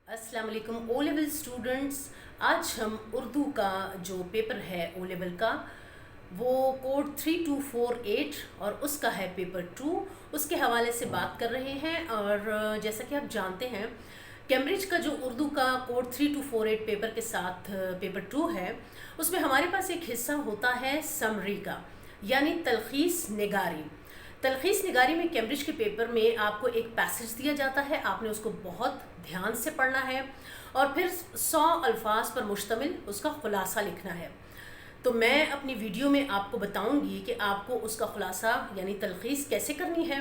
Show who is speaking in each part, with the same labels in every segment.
Speaker 1: अस्सलाम वालेकुम O level students. आज हम उर्दू का जो पेपर है ओ लेवल का वो कोड 3248 और उसका है पेपर 2, उसके हवाले से बात कर रहे हैं। और जैसा कि आप जानते हैं कैम्ब्रिज का जो उर्दू का कोड 3248 पेपर के साथ पेपर 2 है, उसमें हमारे पास एक हिस्सा होता है समरी का, यानी तलखीस निगारी। तलखीस निगारी में कैम्ब्रिज के पेपर में आपको एक पैसेज दिया जाता है, आपने उसको बहुत ध्यान से पढ़ना है और फिर 100 अल्फाज पर मुश्तमिल उसका खुलासा लिखना है। तो मैं अपनी वीडियो में आपको बताऊंगी कि आपको उसका खुलासा यानी तलखीस कैसे करनी है।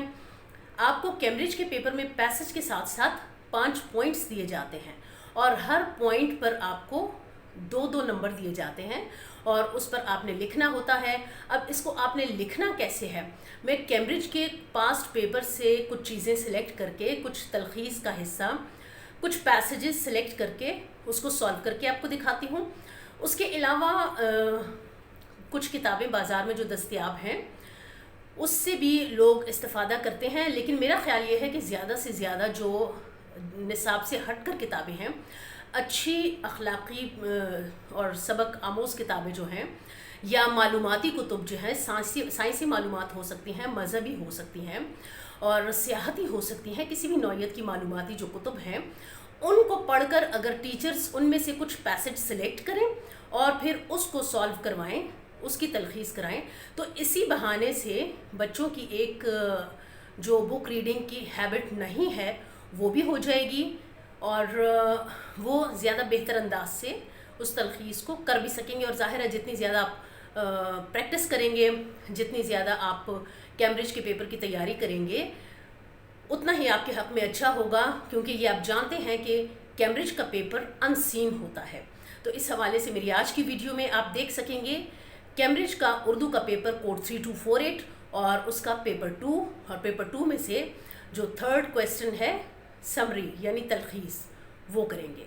Speaker 1: आपको कैम्ब्रिज के पेपर में पैसेज के साथ साथ 5 पॉइंट्स दिए जाते हैं और हर पॉइंट पर आपको 2-2 नंबर दिए जाते हैं और उस पर आपने लिखना होता है। अब इसको आपने लिखना कैसे है, मैं कैम्ब्रिज के पास्ट पेपर से कुछ चीज़ें सिलेक्ट करके, कुछ तलखीस का हिस्सा, कुछ पैसेजेस सिलेक्ट करके उसको सॉल्व करके आपको दिखाती हूँ। उसके अलावा कुछ किताबें बाज़ार में जो दस्तयाब हैं उससे भी लोग इस्तेफ़ादा करते हैं, लेकिन मेरा ख़्याल ये है कि ज़्यादा से ज़्यादा जो निसाब से हटकर किताबें हैं, अच्छी अखलाक़ी और सबक आमोज़ किताबें जो हैं या मालूमाती कुतुब जो हैं, साइंसी मालूमात हो सकती हैं, मज़हबी हो सकती हैं और सियाहती हो सकती हैं, किसी भी नौइयत की मालूमाती जो कुतुब हैं उनको पढ़कर अगर टीचर्स उनमें से कुछ पैसेज सिलेक्ट करें और फिर उसको सॉल्व करवाएं, उसकी तलखीस कराएं, तो इसी बहाने से बच्चों की एक जो बुक रीडिंग की हैबिट नहीं है वो भी हो जाएगी और वो ज़्यादा बेहतर अंदाज से उस तलखीस को कर भी सकेंगे। और ज़ाहिर है जितनी ज़्यादा आप प्रैक्टिस करेंगे, जितनी ज़्यादा आप कैम्ब्रिज के पेपर की तैयारी करेंगे, उतना ही आपके हक़ में अच्छा होगा, क्योंकि ये आप जानते हैं कि कैम्ब्रिज का पेपर अनसीन होता है। तो इस हवाले से मेरी आज की वीडियो में आप देख सकेंगे कैम्ब्रिज का उर्दू का पेपर कोड 3248 और उसका पेपर 2, और पेपर 2 में से जो 3rd क्वेश्चन है समरी यानी तलखीस, वो करेंगे।